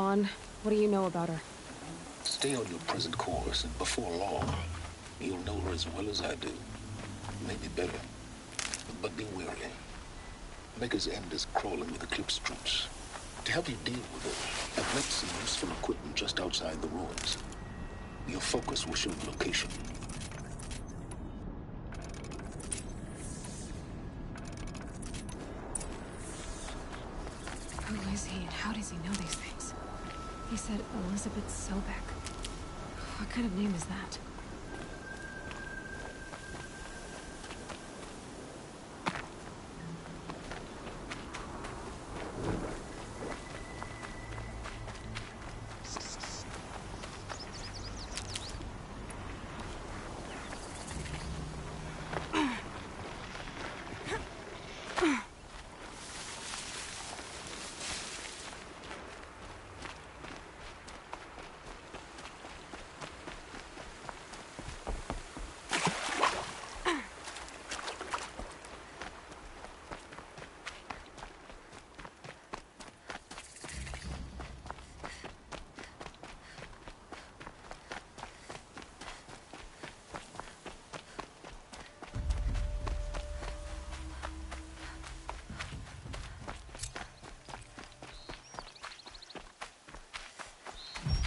Vaughn. What do you know about her? Stay on your present course, and before long, you'll know her as well as I do. Maybe better. But be wary. Maker's End is crawling with Eclipse troops. To help you deal with it, I've left some useful equipment just outside the ruins. Your focus will show the location. Who is he and how does he know these things? He said Elizabeth Sobek. What kind of name is that?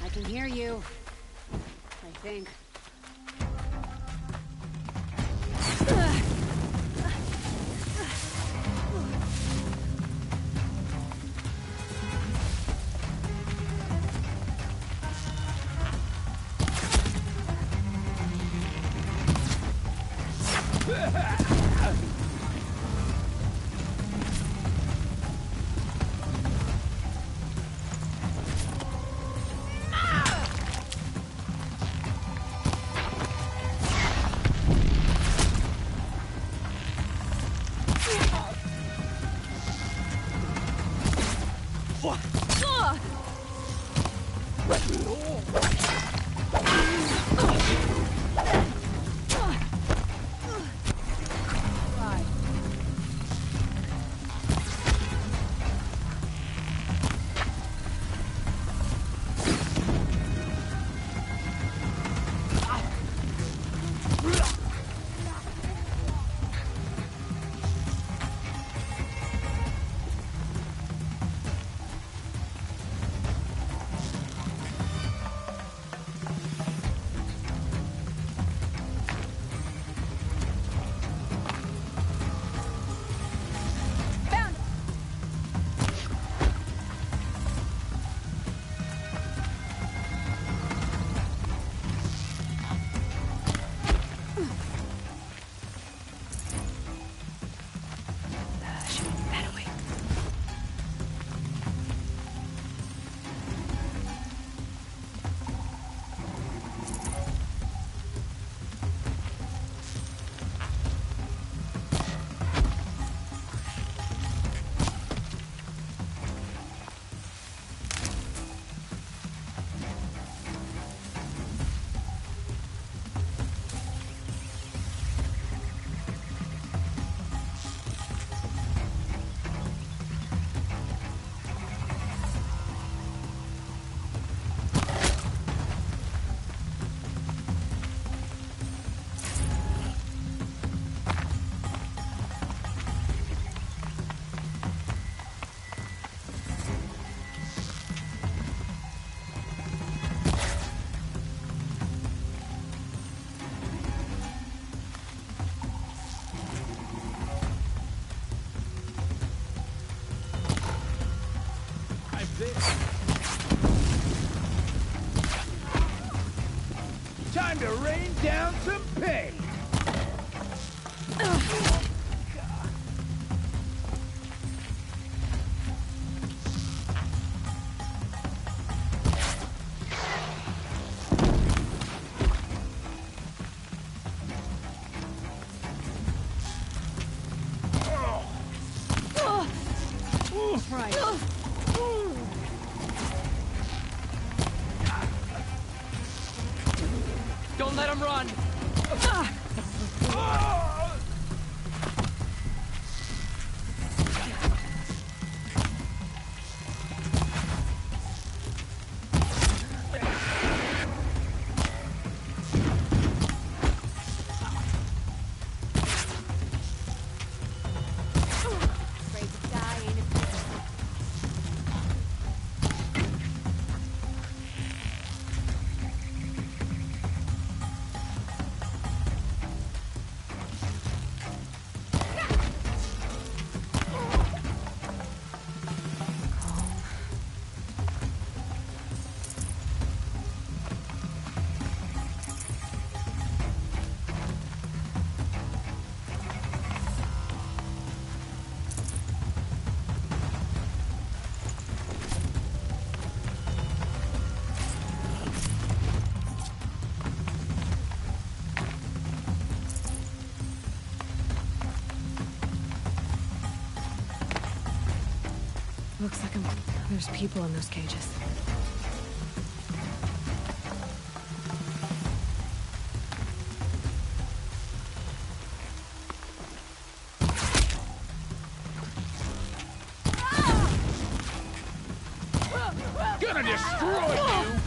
I can hear you. I think. Time to rain down some pain! Right. Don't let him run! Looks like there's people in those cages. Gonna destroy you!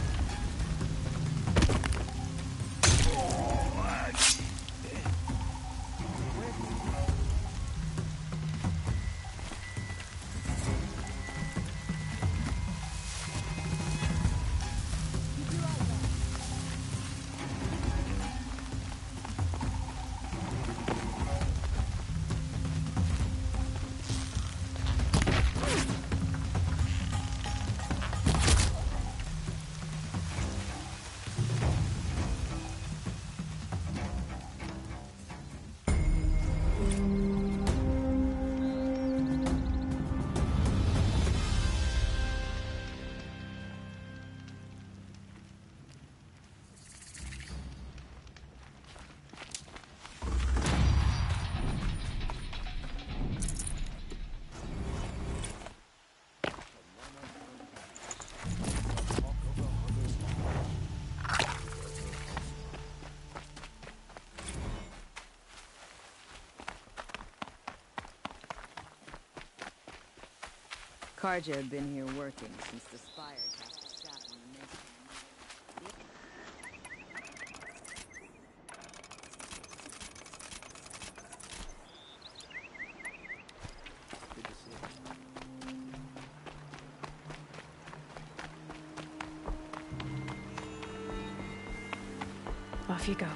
Karja had been here working since the spires got the shot on the nation. Off you go.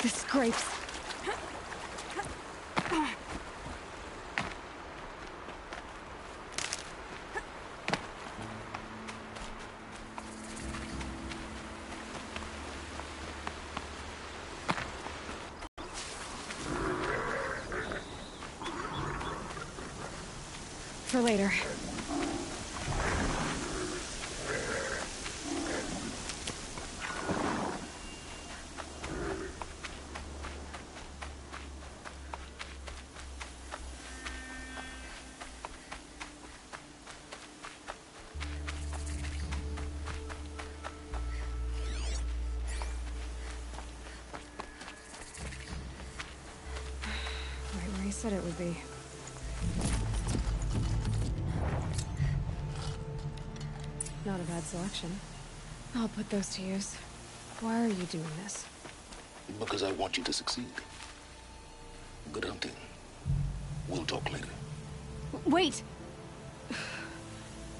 This scrapes. For later. Right where he said it would be. Not a bad selection. I'll put those to use. Why are you doing this? Because I want you to succeed. Good hunting. We'll talk later. Wait!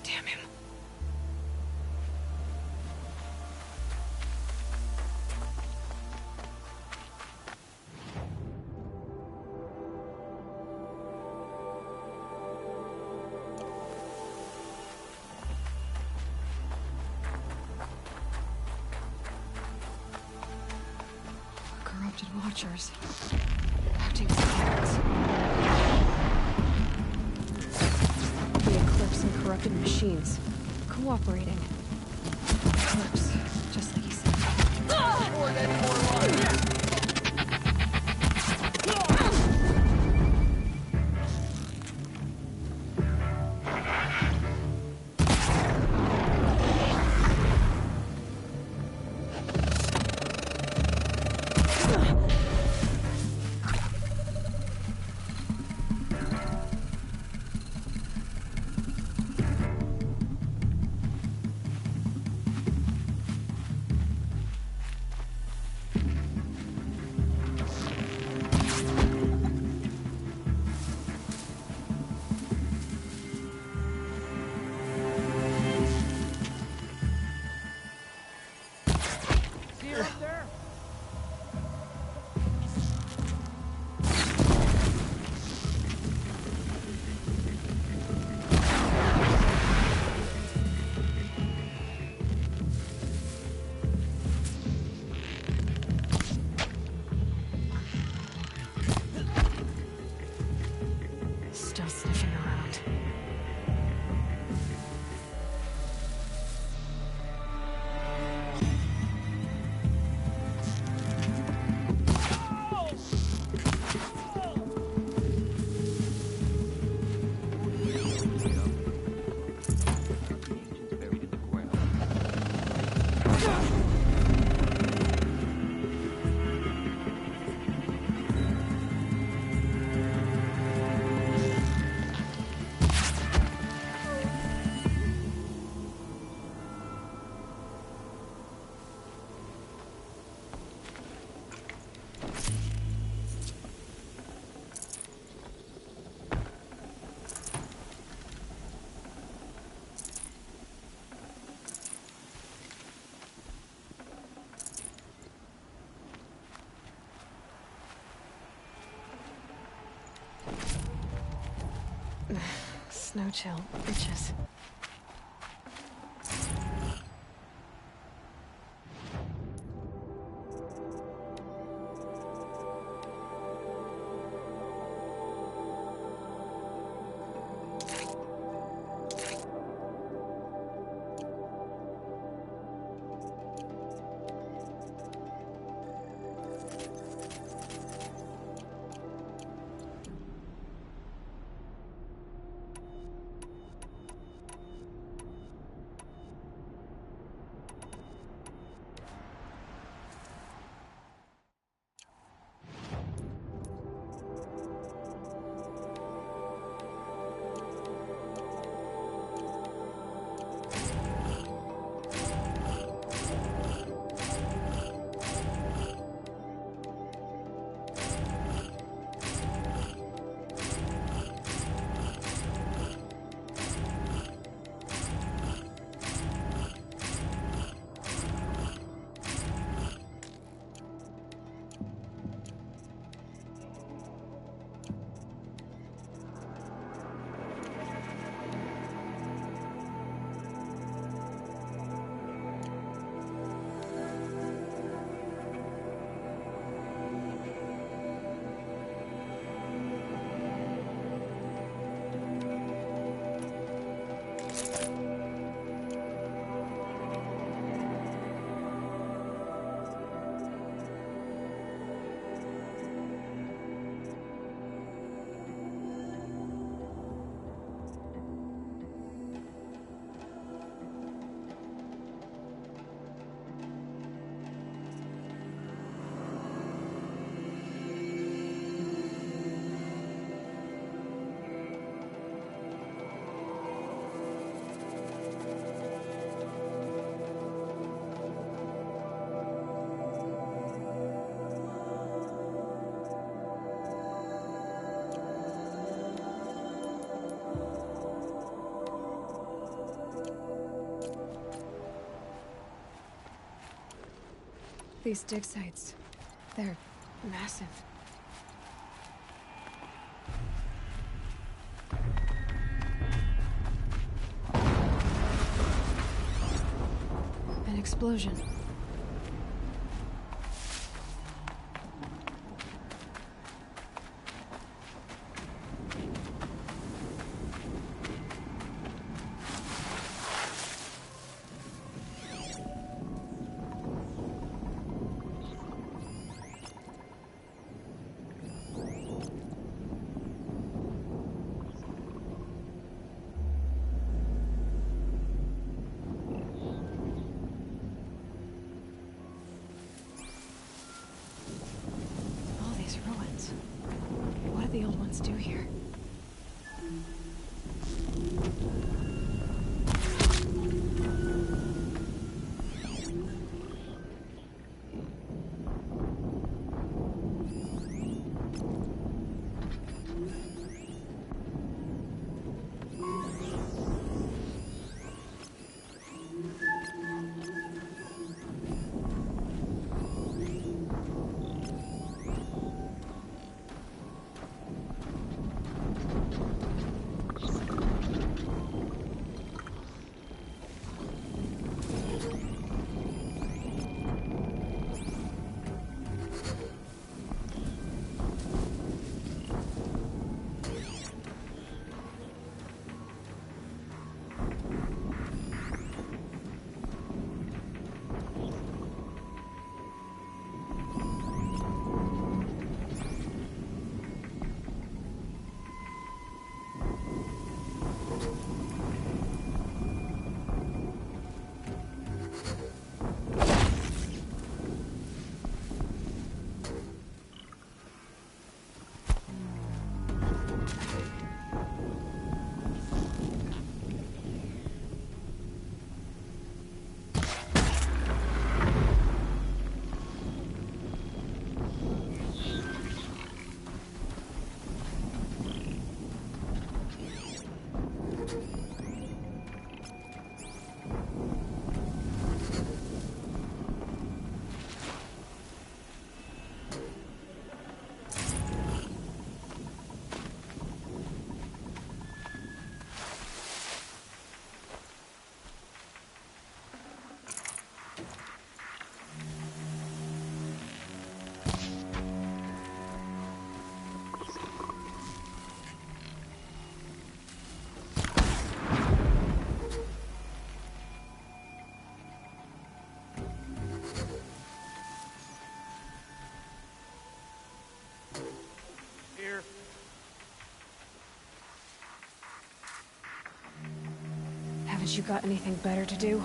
Damn him. Corrupted Watchers. Acting as parents. The Eclipse and corrupted machines. Cooperating. Eclipse, just like he said. Snow chill, bitches. These dig sites, they're massive. An explosion. Haven't you got anything better to do?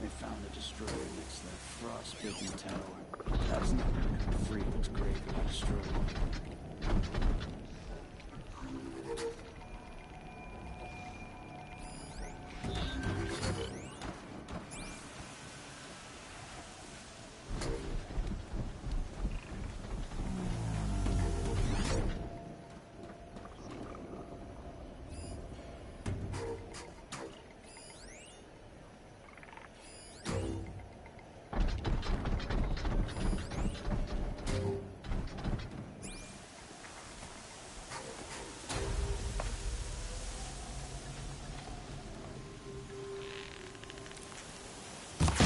They found the destroyer next to that frost-bitten tower. That's not Freeman's grave got destroyed.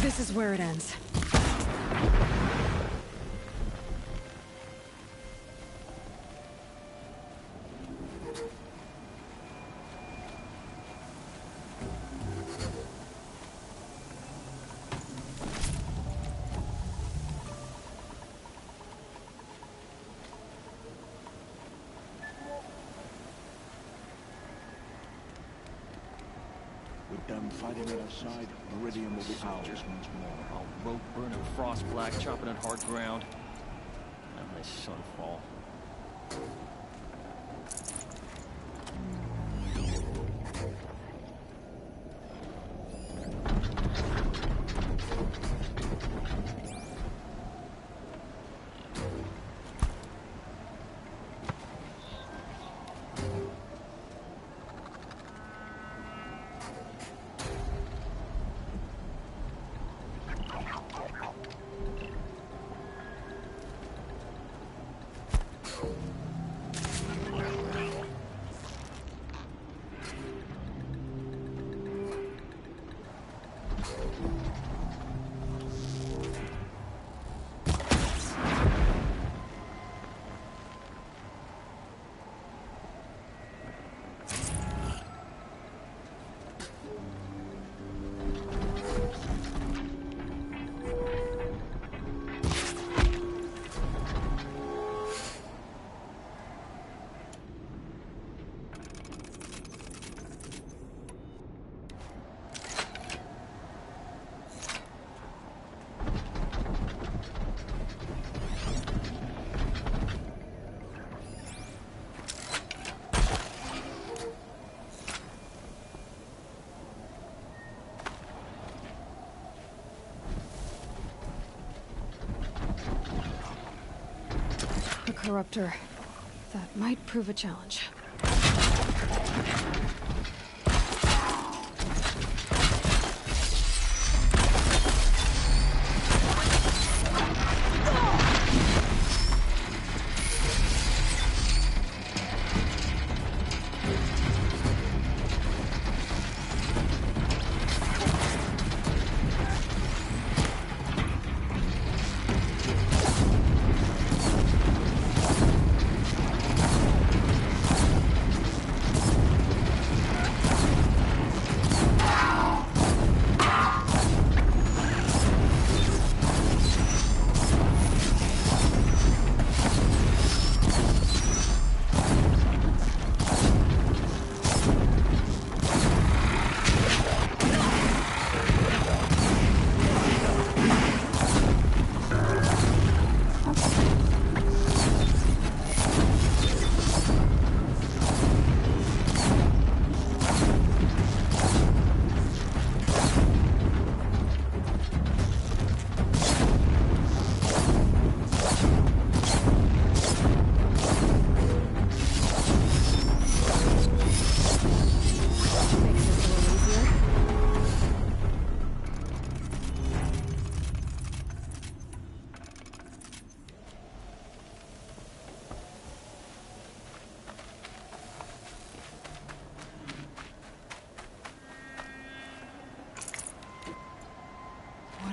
This is where it ends. With them fighting at our side, Meridian will be ours once more. I'll rope burning frost black, chopping at hard ground. And my sunfall. A corruptor. That might prove a challenge.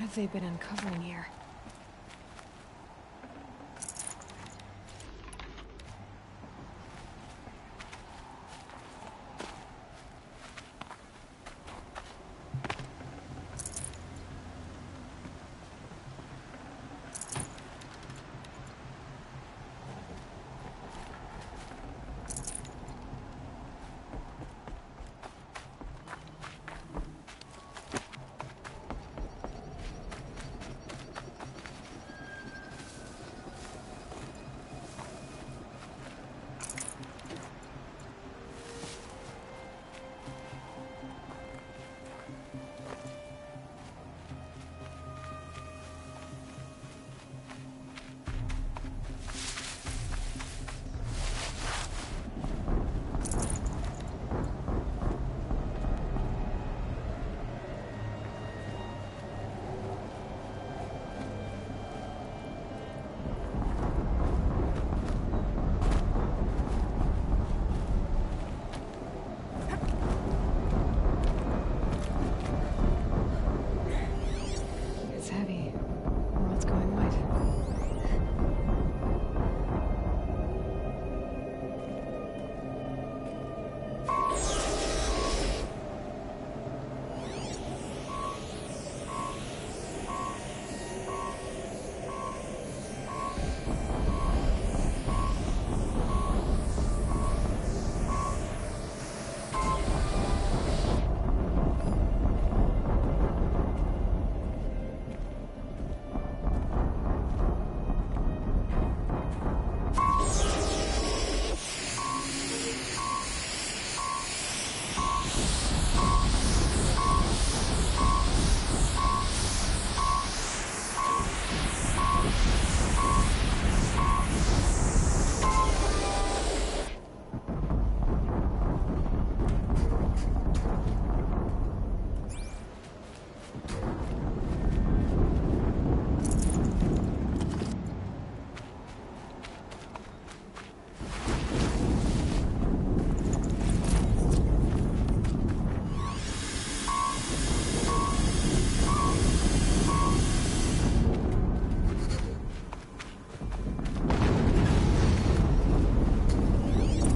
have they been uncovering here? It's heavy. The world's going white.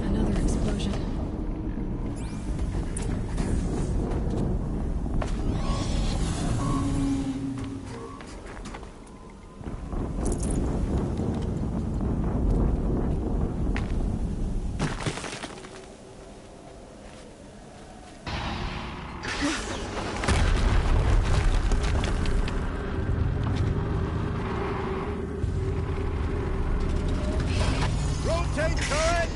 Another explosion. Rotate turret!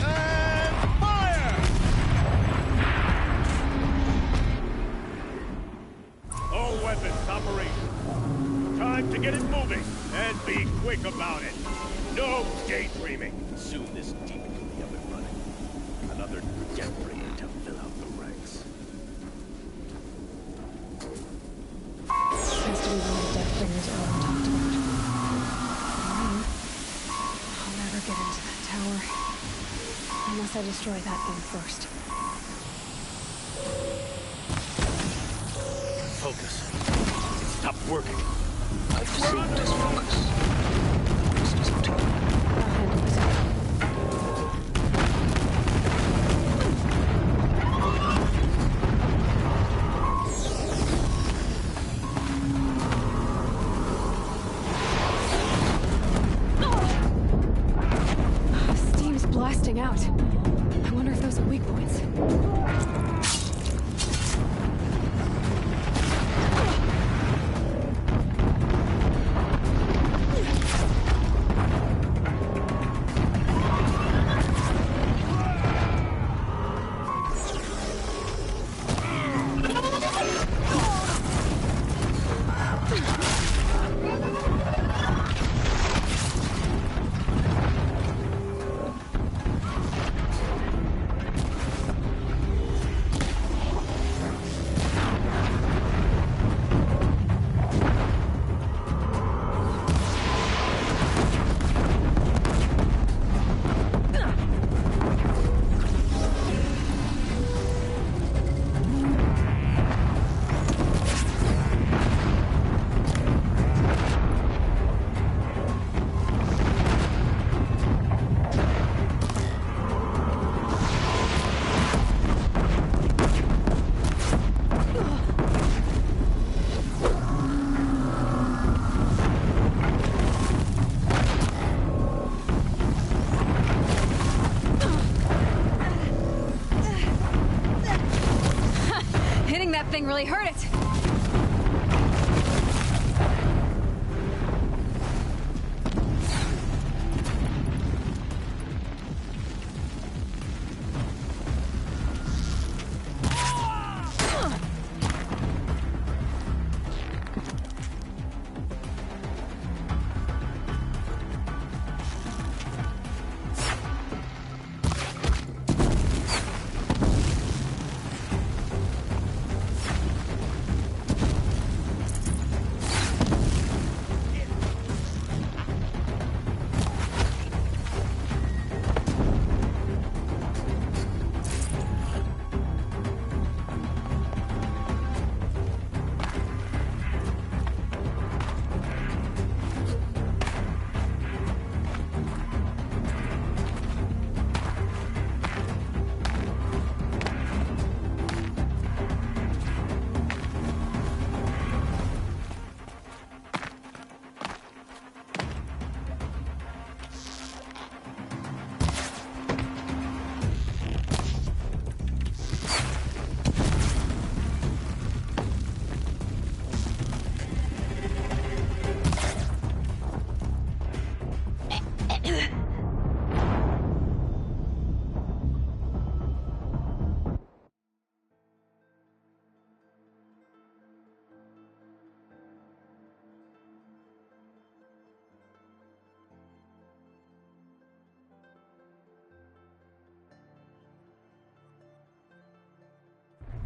And fire! All weapons operational. Time to get it moving, and be quick about it. No daydreaming. Soon this demon will be up and running. Another deathbringer to fill out the ranks. Has to be one of the Deathbringers Erwin talked about. I'll never get into that tower. Unless I destroy that thing first. Focus. Stop working. I've seen this focus. This doesn't tell. I'll handle it. Steam's blasting out. I wonder if those are weak points. really hurt it.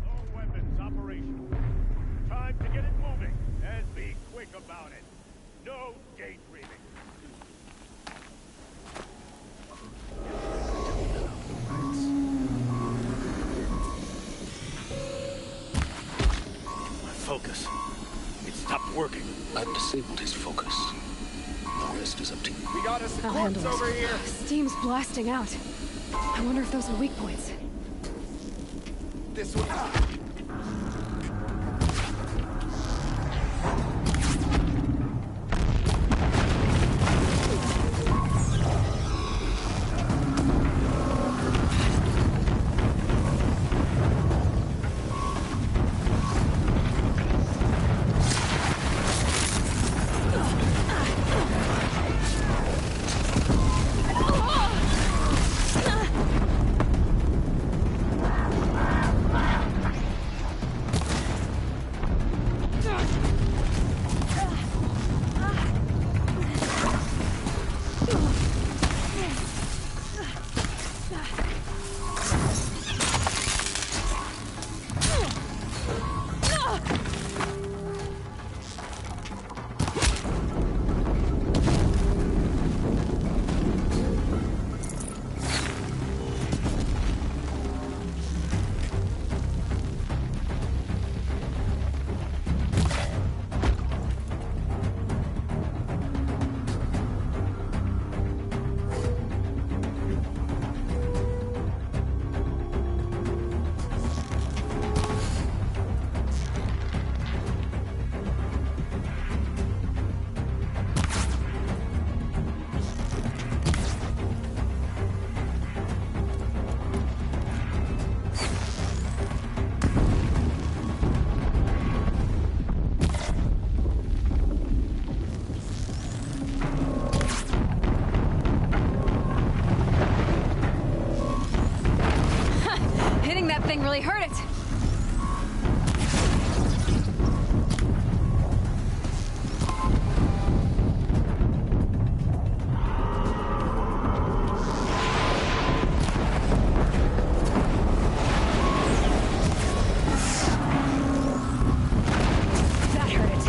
All weapons operational. Time to get it moving, and be quick about it. No daydreaming. My focus. It stopped working. I've disabled his focus. The rest is up to you. We got us a I'll corpse handle it. over here. Steam's blasting out. I wonder if those are weak points. This way. Hitting that thing really hurt it. That hurt it.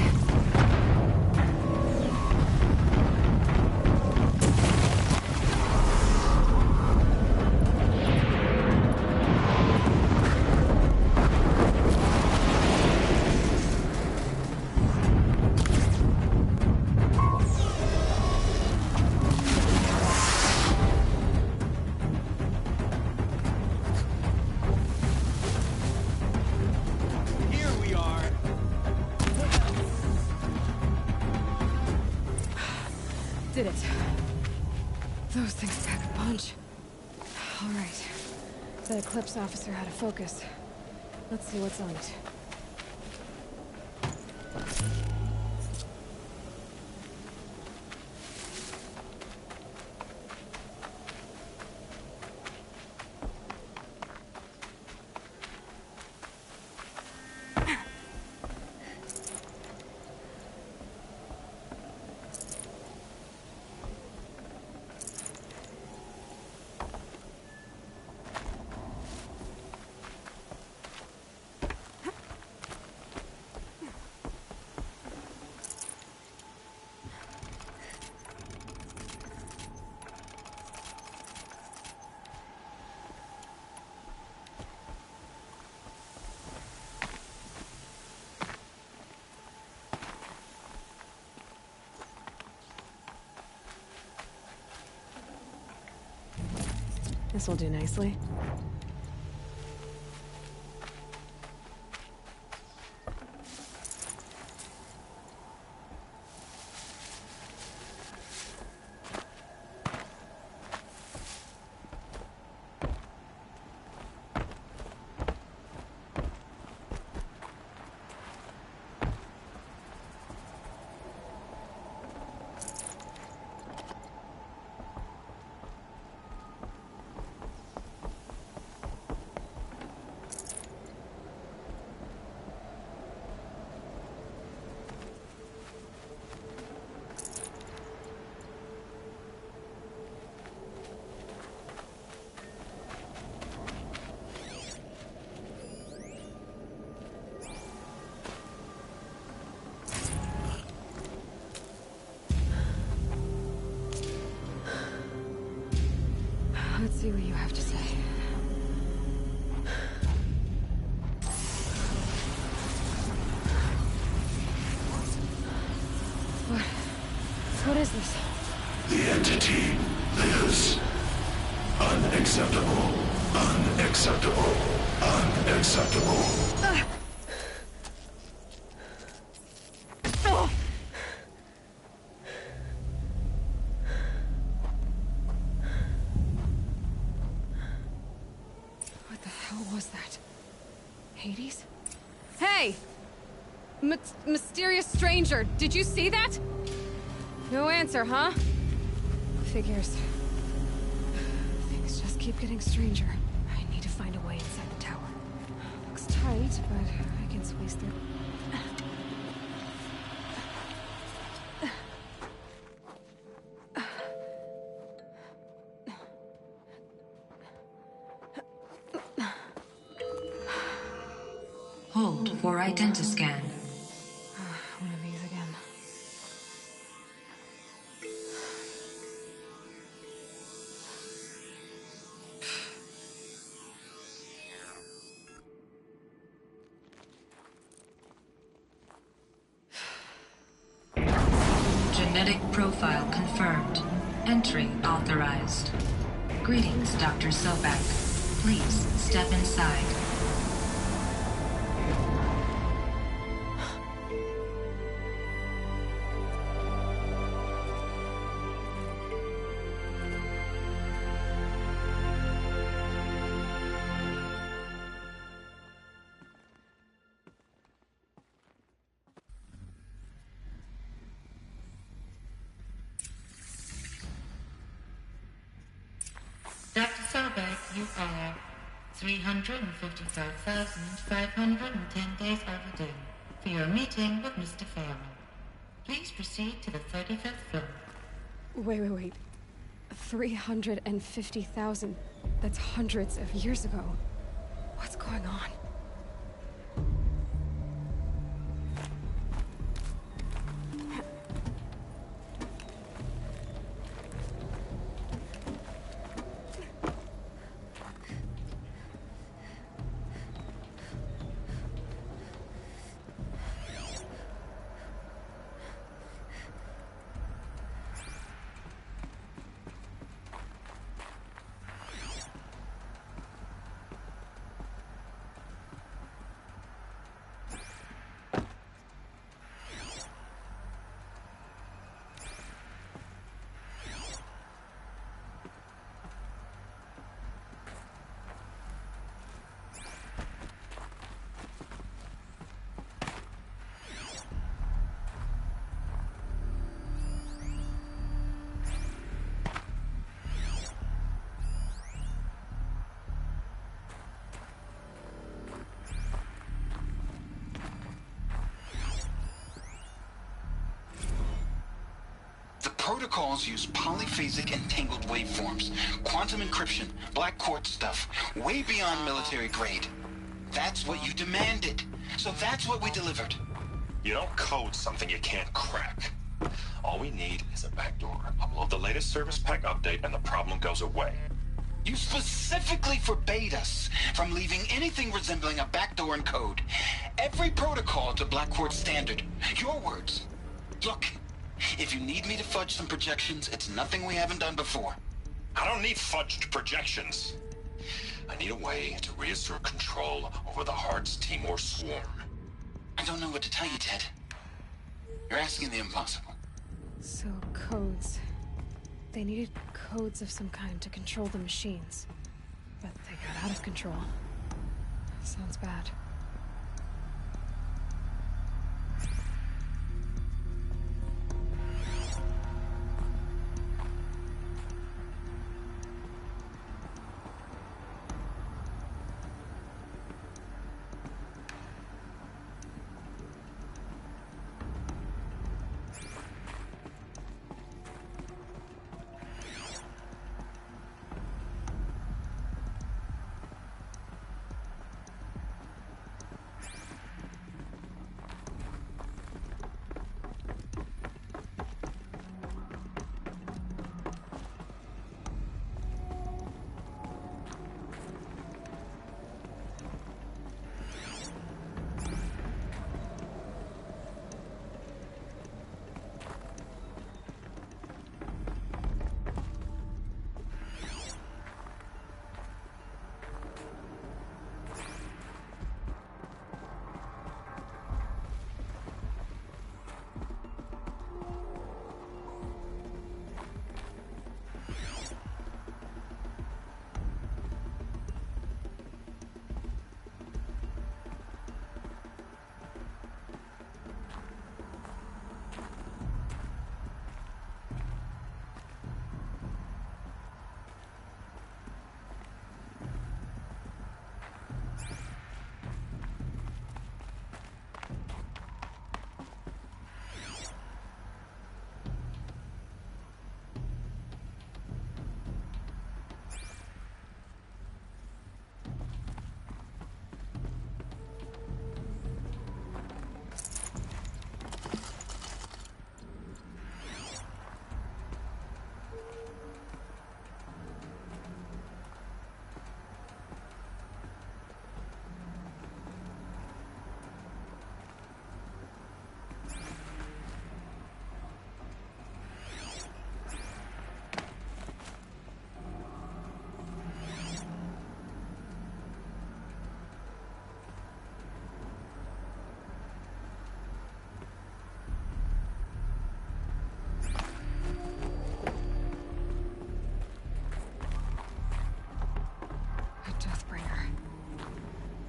Here we are. Did it. Those things pack a punch. All right. That Eclipse officer had a focus. Let's see what's on it. This'll do nicely. Let's see what you have to say. What is this? The entity lives. Unacceptable. Unacceptable. Unacceptable. What the hell was that? Hades? Hey! Mysterious stranger, did you see that? No answer, huh? Figures. Things just keep getting stranger. I need to find a way inside the tower. Looks tight, but I can squeeze through. Hold for identiscan. One of these again. Genetic profile confirmed. Entry authorized. Greetings, Dr. Sobek. Please step inside. Dr. Sobek, you are 355,510 days overdue for your meeting with Mr. Fairman. Please proceed to the 35th floor. Wait. 350,000. That's hundreds of years ago. What's going on? protocols use polyphasic entangled waveforms, quantum encryption, black quartz stuff, way beyond military grade. That's what you demanded. So that's what we delivered. You don't code something you can't crack. All we need is a backdoor. Upload the latest service pack update and the problem goes away. You specifically forbade us from leaving anything resembling a backdoor in code. Every protocol to Black Quartz standard. Your words. Look, if you need me to fudge some projections, it's nothing we haven't done before. I don't need fudged projections. I need a way to reassert control over the Heart's Timor swarm. I don't know what to tell you, Ted. You're asking the impossible. So, codes. They needed codes of some kind to control the machines. But they got out of control. Sounds bad.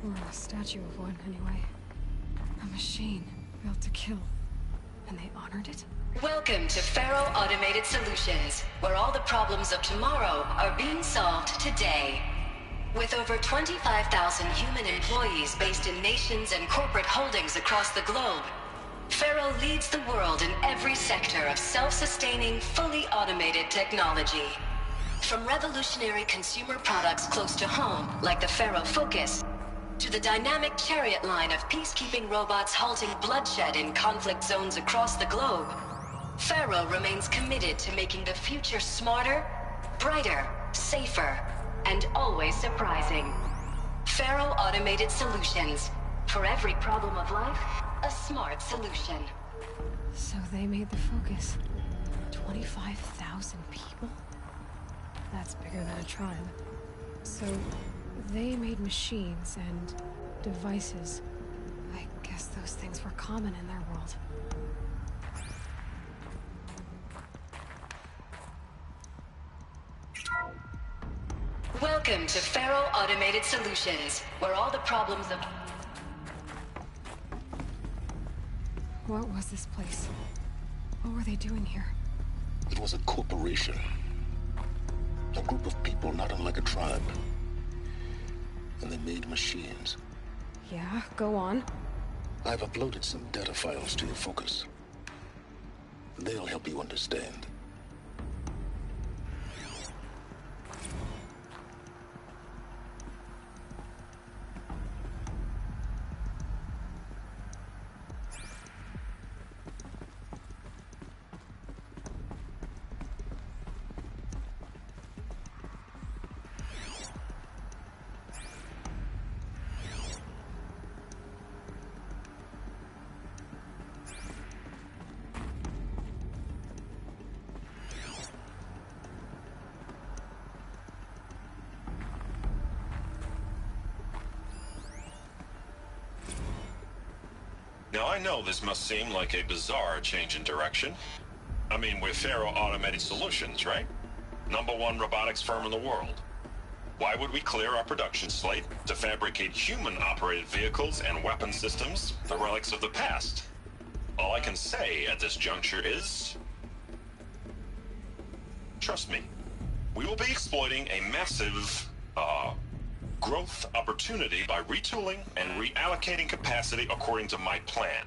Or a statue of one, anyway. A machine built to kill. And they honored it? Welcome to Faro Automated Solutions, where all the problems of tomorrow are being solved today. With over 25,000 human employees based in nations and corporate holdings across the globe, Faro leads the world in every sector of self-sustaining, fully automated technology. From revolutionary consumer products close to home, like the Faro Focus, to the dynamic Chariot line of peacekeeping robots halting bloodshed in conflict zones across the globe, Faro remains committed to making the future smarter, brighter, safer, and always surprising. Faro Automated Solutions. For every problem of life, a smart solution. So they made the Focus. 25,000 people? That's bigger than a tribe. So they made machines and devices. I guess those things were common in their world. Welcome to Faro Automated Solutions, where all the problems of... What was this place? What were they doing here? It was a corporation. A group of people not unlike a tribe. And they made machines. Yeah, go on. I've uploaded some data files to your Focus. They'll help you understand. Now, I know this must seem like a bizarre change in direction. I mean, we're Faro Automated Solutions, right? #1 robotics firm in the world. Why would we clear our production slate to fabricate human-operated vehicles and weapon systems, the relics of the past? All I can say at this juncture is... trust me, we will be exploiting a massive, growth opportunity by retooling and reallocating capacity according to my plan.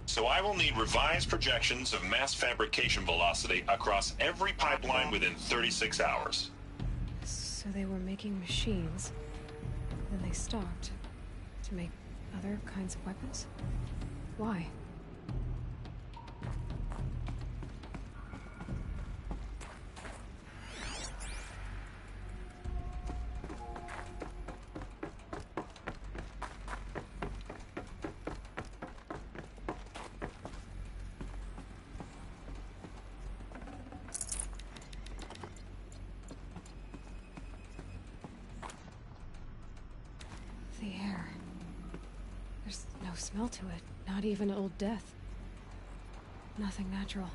So I will need revised projections of mass fabrication velocity across every pipeline within 36 hours. So they were making machines, then they stopped to make other kinds of weapons? Why? The air. There's no smell to it, not even old death. Nothing natural.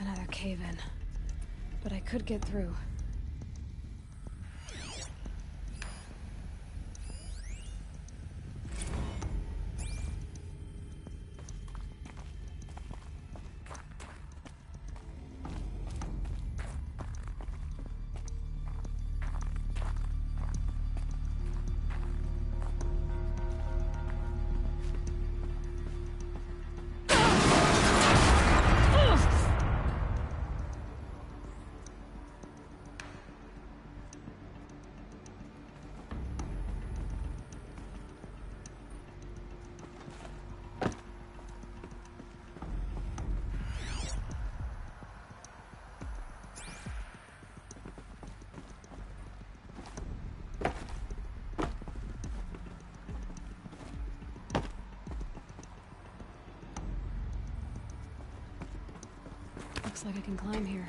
Another cave-in. But I could get through. Looks like I can climb here.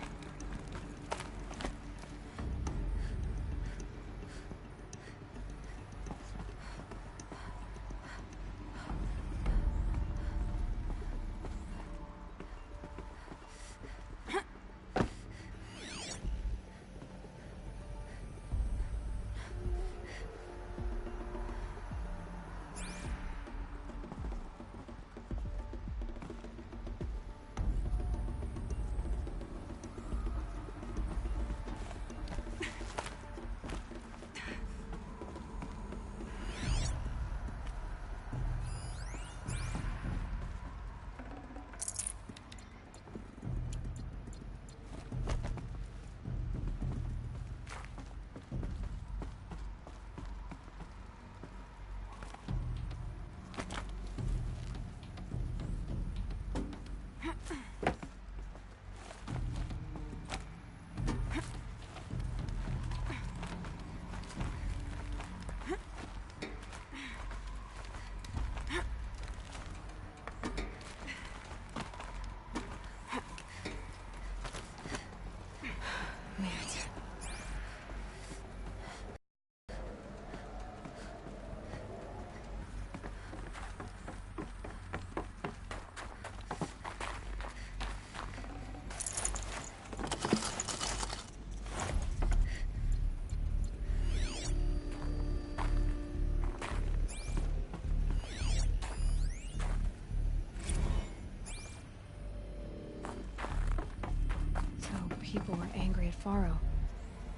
people were angry at Faro,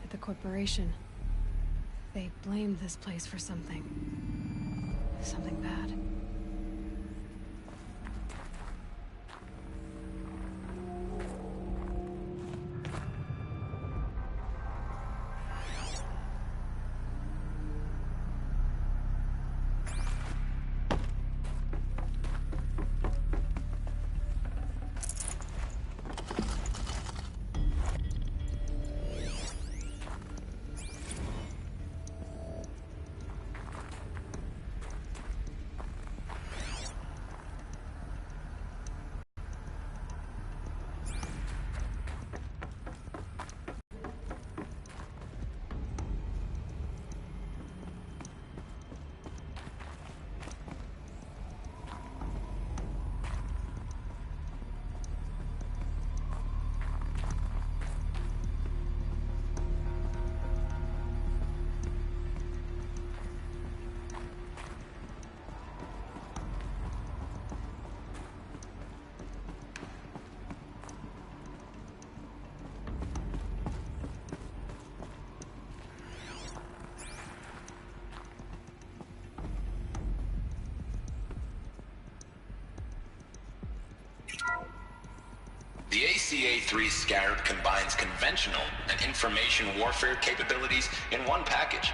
at the corporation. They blamed this place for something. Something bad. The ACA-3 Scarab combines conventional and information warfare capabilities in one package.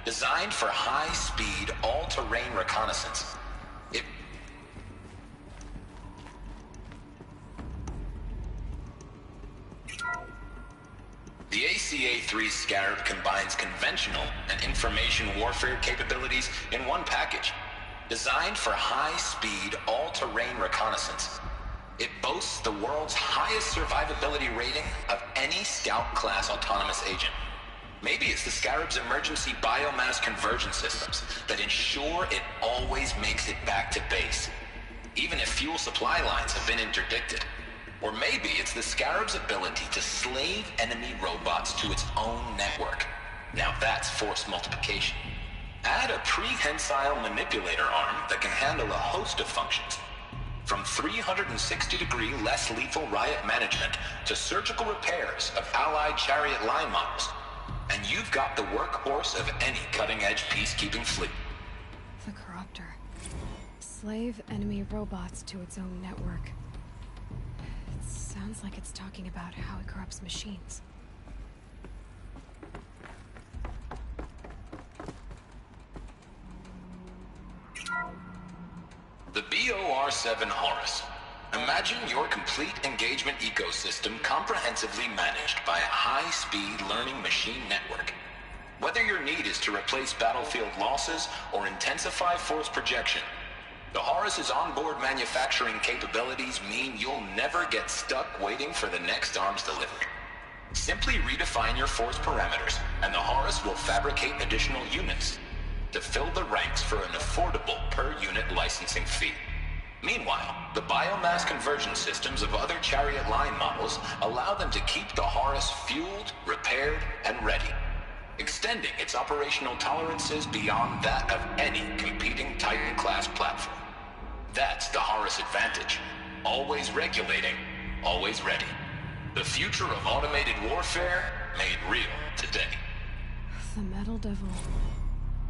Designed for high-speed, all-terrain reconnaissance. The ACA-3 Scarab combines conventional and information warfare capabilities in one package. Designed for high-speed, all-terrain reconnaissance. It boasts the world's highest survivability rating of any Scout-class autonomous agent. Maybe it's the Scarab's emergency biomass conversion systems that ensure it always makes it back to base, even if fuel supply lines have been interdicted. Or maybe it's the Scarab's ability to slave enemy robots to its own network. Now that's force multiplication. Add a prehensile manipulator arm that can handle a host of functions. From 360-degree less lethal riot management to surgical repairs of Allied chariot line models. And you've got the workhorse of any cutting-edge peacekeeping fleet. The Corruptor. Slave enemy robots to its own network. It sounds like it's talking about how it corrupts machines. The BOR-7 Horus. Imagine your complete engagement ecosystem comprehensively managed by a high-speed learning machine network. Whether your need is to replace battlefield losses or intensify force projection, the Horus's onboard manufacturing capabilities mean you'll never get stuck waiting for the next arms delivery. Simply redefine your force parameters, and the Horus will fabricate additional units to fill the ranks for an affordable per-unit licensing fee. Meanwhile, the biomass conversion systems of other chariot line models allow them to keep the Horus fueled, repaired, and ready, extending its operational tolerances beyond that of any competing Titan-class platform. That's the Horus advantage. Always regulating, always ready. The future of automated warfare made real today. The Metal Devil.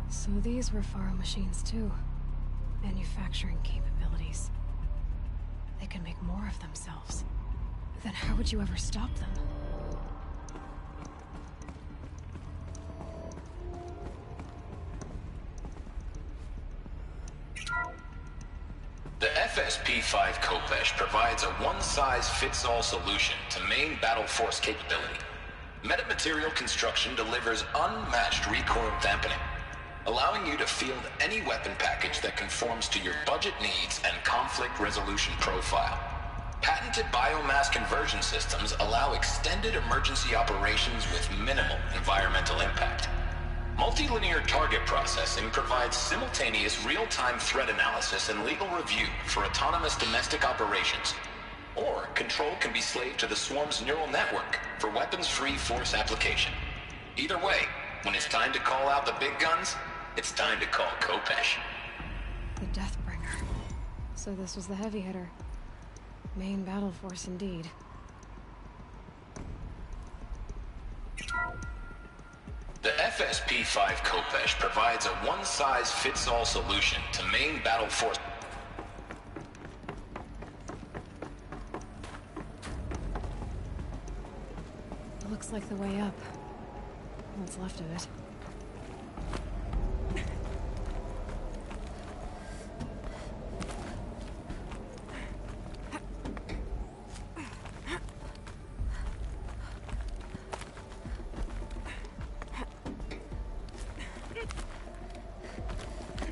So these were Faro machines too. Manufacturing capabilities. They can make more of themselves. Then how would you ever stop them? The FSP-5 Khopesh provides a one-size-fits-all solution to main battle force capability. Metamaterial construction delivers unmatched recoil dampening, allowing you to field any weapon package that conforms to your budget needs and conflict resolution profile. Patented biomass conversion systems allow extended emergency operations with minimal environmental impact. Multilinear target processing provides simultaneous real-time threat analysis and legal review for autonomous domestic operations. Or control can be slaved to the Swarm's neural network for weapons-free force application. Either way, when it's time to call out the big guns, it's time to call Khopesh. The Deathbringer. So this was the heavy hitter. Main battle force indeed. The FSP-5 Khopesh provides a one-size-fits-all solution to main battle force. Looks like the way up. What's left of it.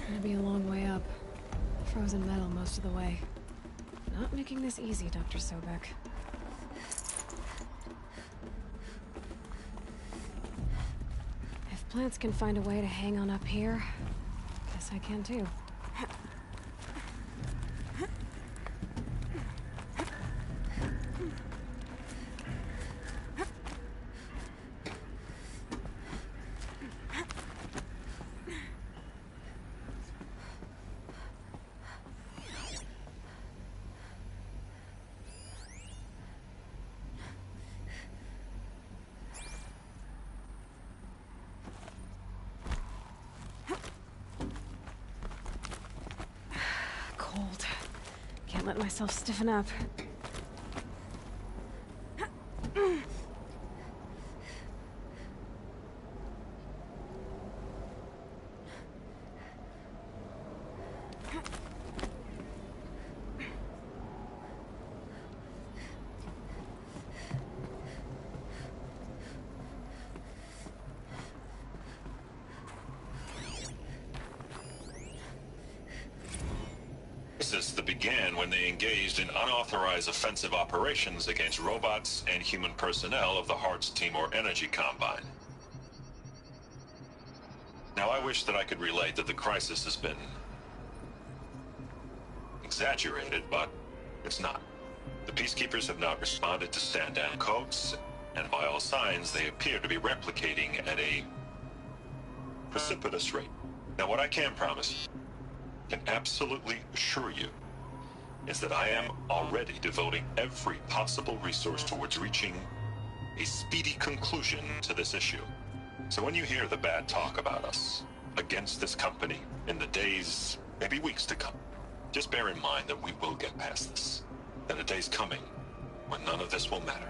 Gonna be a long way up. Frozen metal most of the way. Not making this easy, Dr. Sobek. If plants can find a way to hang on up here, guess I can too. Cold. Can't let myself stiffen up. That began when they engaged in unauthorized offensive operations against robots and human personnel of the Hearts Timor Energy Combine. Now, I wish that I could relate that the crisis has been exaggerated, but it's not. The Peacekeepers have not responded to stand-down codes, and by all signs, they appear to be replicating at a precipitous rate. Now, what I can promise, can absolutely assure you, is that I am already devoting every possible resource towards reaching a speedy conclusion to this issue. So when you hear the bad talk about us against this company in the days, maybe weeks to come, just bear in mind that we will get past this. That a day's coming when none of this will matter.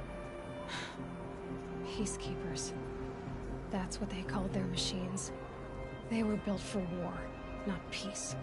Peacekeepers. That's what they called their machines. They were built for war, not peace.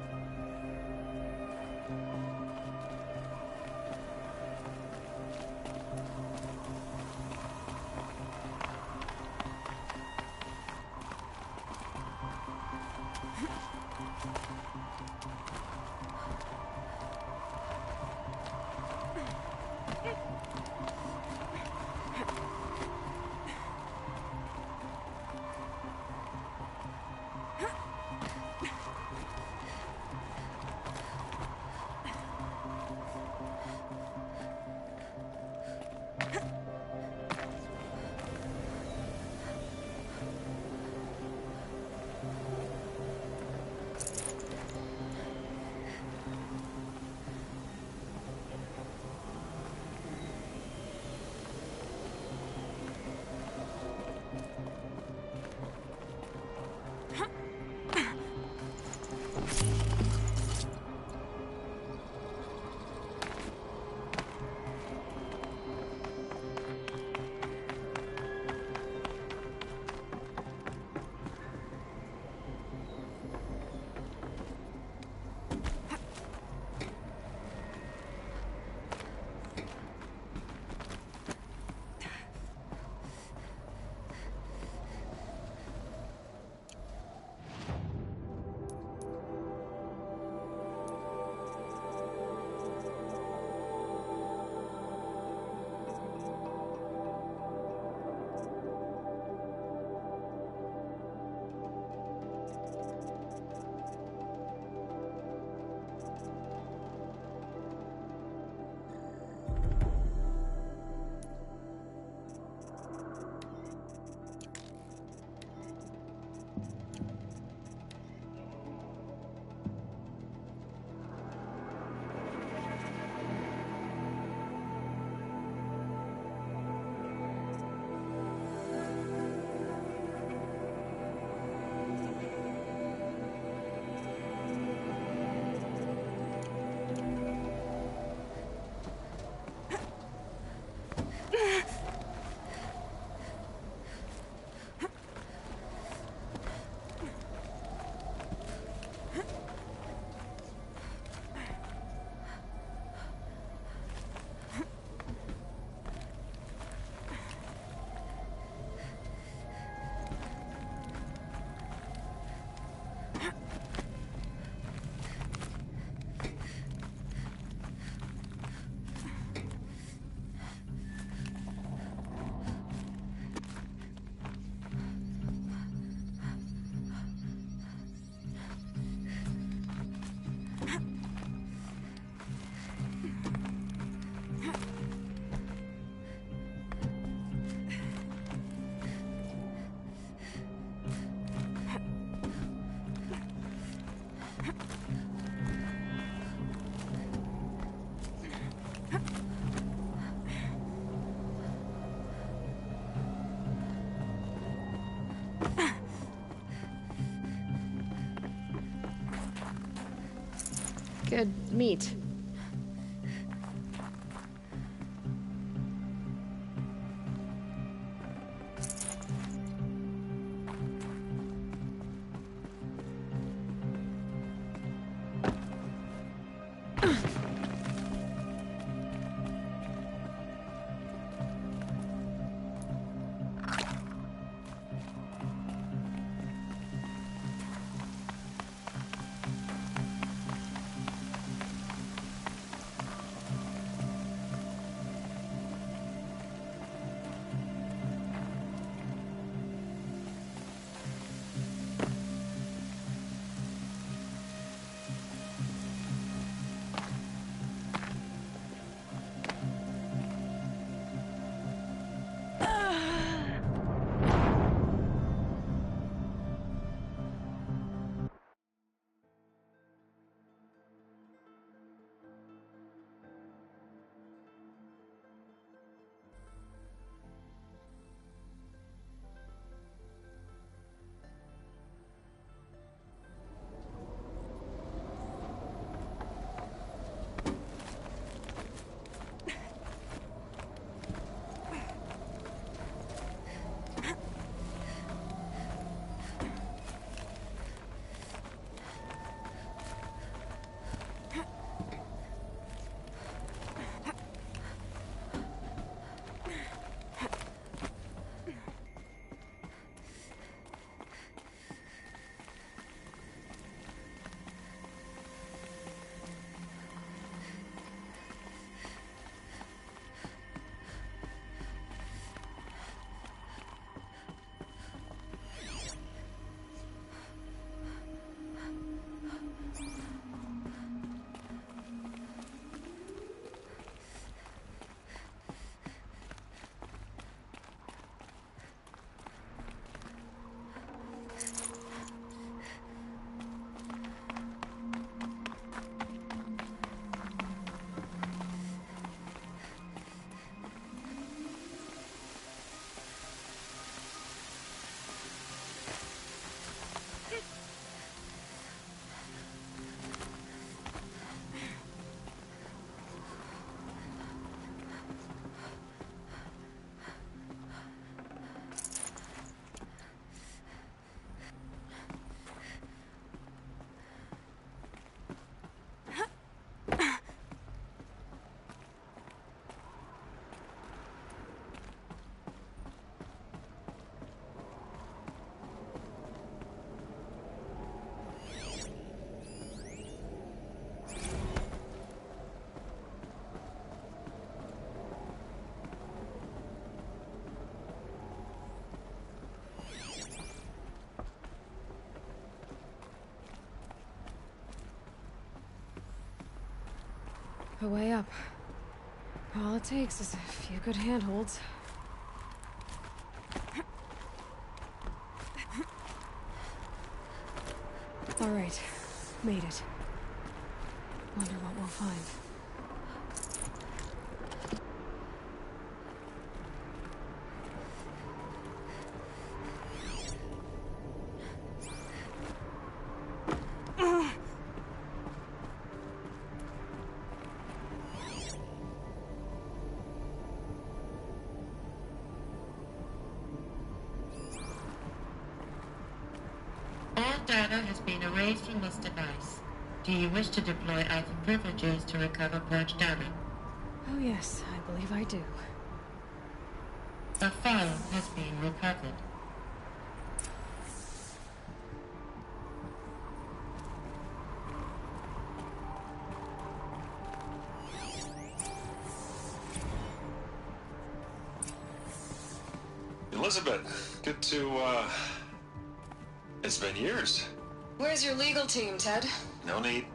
Good meat. A way up. All it takes is a few good handholds. All right, made it. Wonder what we'll find. Data has been erased from this device. Do you wish to deploy item privileges to recover purged data? Oh yes, I believe I do. A file has been recovered. Elizabeth, good to, It's been years. Where's your legal team, Ted? No need.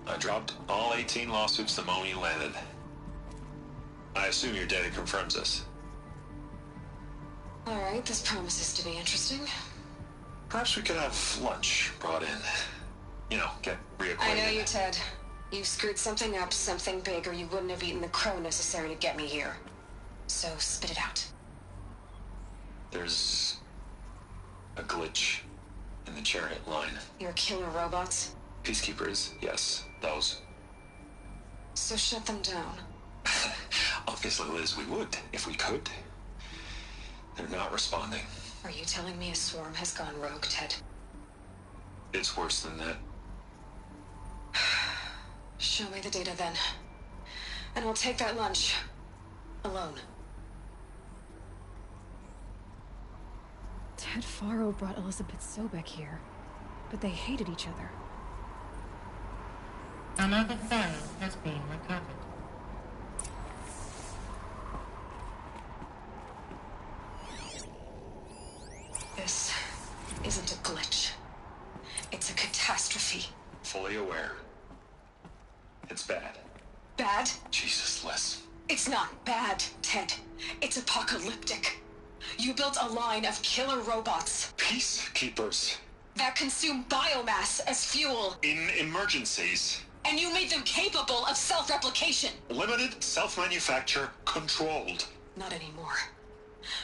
I dropped all 18 lawsuits the moment you landed. I assume your data confirms this. All right, this promises to be interesting. Perhaps we could have lunch brought in. You know, get real reacquainted. I know you, Ted. You screwed something up, something big, or you wouldn't have eaten the crow necessary to get me here. So, spit it out. There's a glitch in the chariot line. Your killer robots? Peacekeepers, yes, those. So shut them down. Obviously, Liz, we would, if we could. They're not responding. Are you telling me a swarm has gone rogue, Ted? It's worse than that. Show me the data then. And I'll take that lunch. Alone. Ted Faro brought Elizabeth Sobek here, but they hated each other. Another file has been recovered. This isn't a glitch. It's a catastrophe. Fully aware. It's bad. Bad? Jesus, Liz. It's not bad, Ted. It's apocalyptic. You built a line of killer robots. Peacekeepers. That consume biomass as fuel. In emergencies. And you made them capable of self-replication. Limited, self-manufacture, controlled. Not anymore.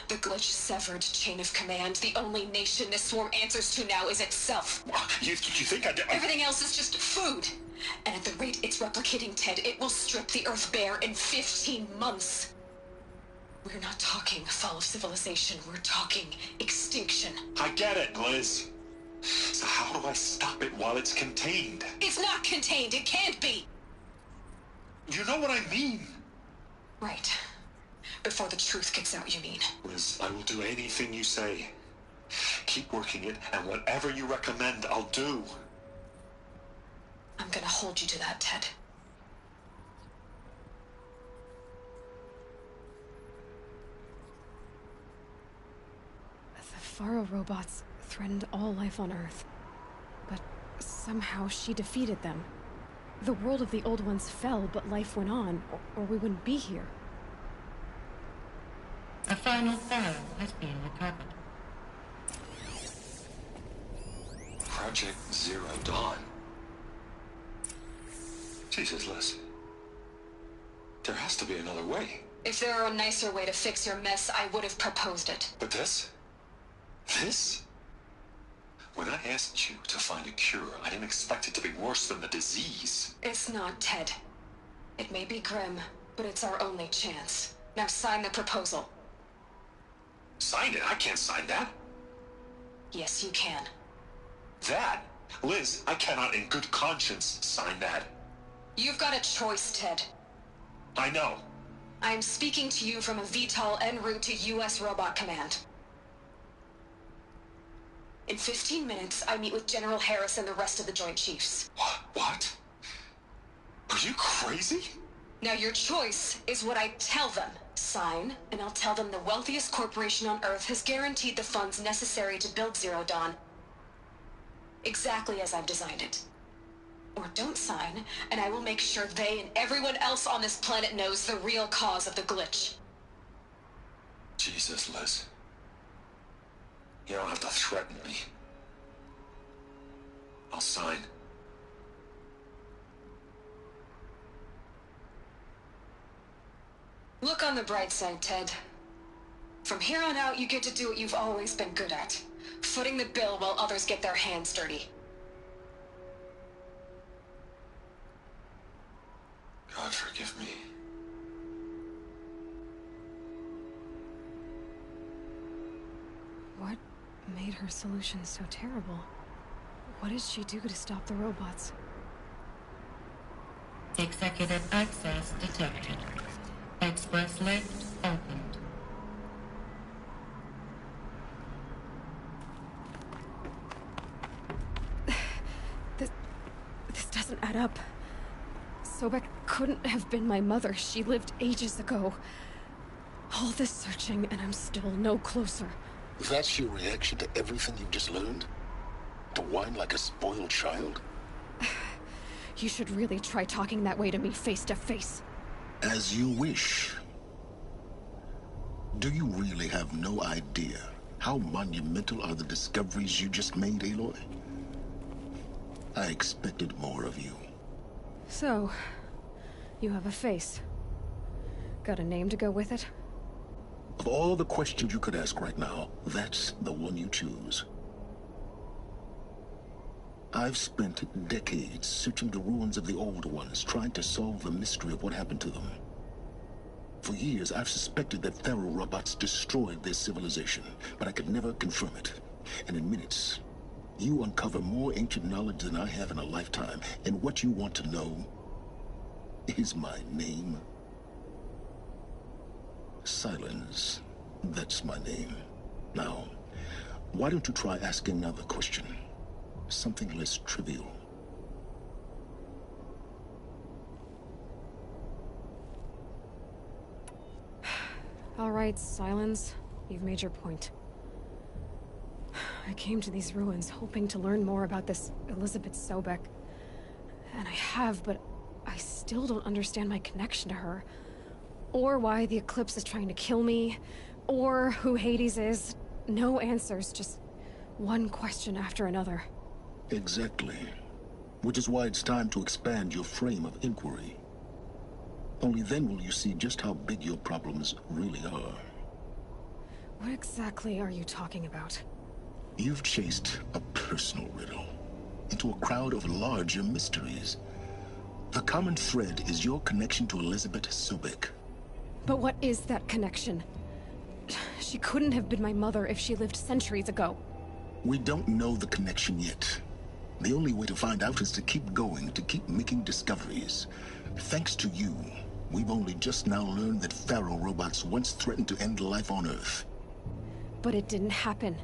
The glitch severed chain of command. The only nation this swarm answers to now is itself. You think Everything else is just food. And at the rate it's replicating, Ted, it will strip the Earth bare in 15 months. We're not talking fall of civilization. We're talking extinction. I get it, Liz. So how do I stop it while it's contained? It's not contained. It can't be. You know what I mean? Right. Before the truth gets out, you mean? Liz, I will do anything you say. Keep working it, and whatever you recommend, I'll do. I'm gonna hold you to that, Ted. The Faro robots threatened all life on Earth. But somehow she defeated them. The world of the Old Ones fell, but life went on, or we wouldn't be here. A final file has been recovered. Project Zero Dawn. Jesus, Liz. There has to be another way. If there were a nicer way to fix your mess, I would have proposed it. But this? This? When I asked you to find a cure, I didn't expect it to be worse than the disease. It's not, Ted. It may be grim, but it's our only chance. Now sign the proposal. Sign it? I can't sign that. Yes, you can. That? Liz, I cannot in good conscience sign that. You've got a choice, Ted. I know. I'm speaking to you from a VTOL en route to U.S. Robot Command. In 15 minutes, I meet with General Harris and the rest of the Joint Chiefs. What? Are you crazy? Now your choice is what I tell them. Sign, and I'll tell them the wealthiest corporation on Earth has guaranteed the funds necessary to build Zero Dawn. Exactly as I've designed it. Or don't sign, and I will make sure they and everyone else on this planet knows the real cause of the glitch. Jesus, Liz. You don't have to threaten me. I'll sign. Look on the bright side, Ted. From here on out, you get to do what you've always been good at. Footing the bill while others get their hands dirty. God forgive me. What made her solution so terrible? What did she do to stop the robots? Executive access detected. Express lift opened. This doesn't add up. Sobek couldn't have been my mother. She lived ages ago. All this searching, and I'm still no closer. That's your reaction to everything you've just learned? To whine like a spoiled child? You should really try talking that way to me face to face. As you wish. Do you really have no idea how monumental are the discoveries you just made, Aloy? I expected more of you. So, you have a face. Got a name to go with it? Of all the questions you could ask right now, that's the one you choose. I've spent decades searching the ruins of the old ones, trying to solve the mystery of what happened to them. For years, I've suspected that Faro robots destroyed their civilization, but I could never confirm it. And in minutes, you uncover more ancient knowledge than I have in a lifetime, and what you want to know is my name. Silence. That's my name. Now, why don't you try asking another question? Something less trivial. All right, Silence. You've made your point. I came to these ruins hoping to learn more about this Elizabeth Sobek. And I have, but I still don't understand my connection to her. Or why the Eclipse is trying to kill me. Or who Hades is. No answers, just one question after another. Exactly. Which is why it's time to expand your frame of inquiry. Only then will you see just how big your problems really are. What exactly are you talking about? You've chased a personal riddle into a crowd of larger mysteries. The common thread is your connection to Elizabeth Sobek. But what is that connection? She couldn't have been my mother if she lived centuries ago. We don't know the connection yet. The only way to find out is to keep going, to keep making discoveries. Thanks to you, we've only just now learned that Faro robots once threatened to end life on Earth. But it didn't happen.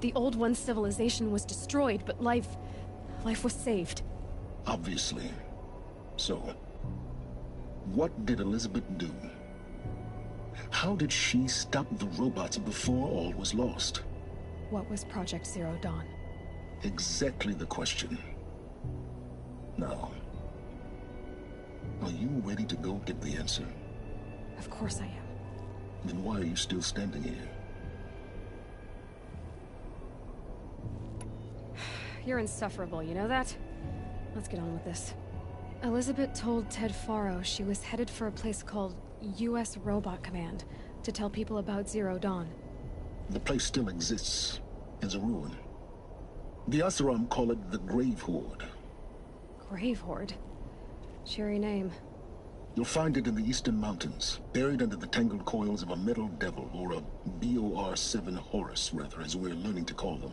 The Old One's civilization was destroyed, but life was saved. Obviously. So, what did Elizabeth do? How did she stop the robots before all was lost? What was Project Zero Dawn? Exactly the question. Now, are you ready to go get the answer? Of course I am. Then why are you still standing here? You're insufferable, you know that? Let's get on with this. Elizabeth told Ted Faro she was headed for a place called U.S. Robot Command to tell people about Zero Dawn. The place still exists as a ruin. The Oseram call it the Grave Horde. Grave Horde? Cheery name. You'll find it in the Eastern Mountains, buried under the tangled coils of a metal devil, or a BOR-7 Horus, rather, as we're learning to call them.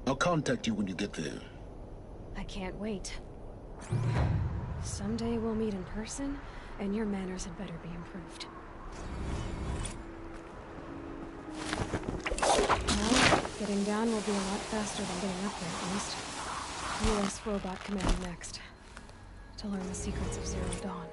I'll contact you when you get there. I can't wait. Someday we'll meet in person, and your manners had better be improved. Well, getting down will be a lot faster than getting up there, at least. U.S. Robot Command next. To learn the secrets of Zero Dawn.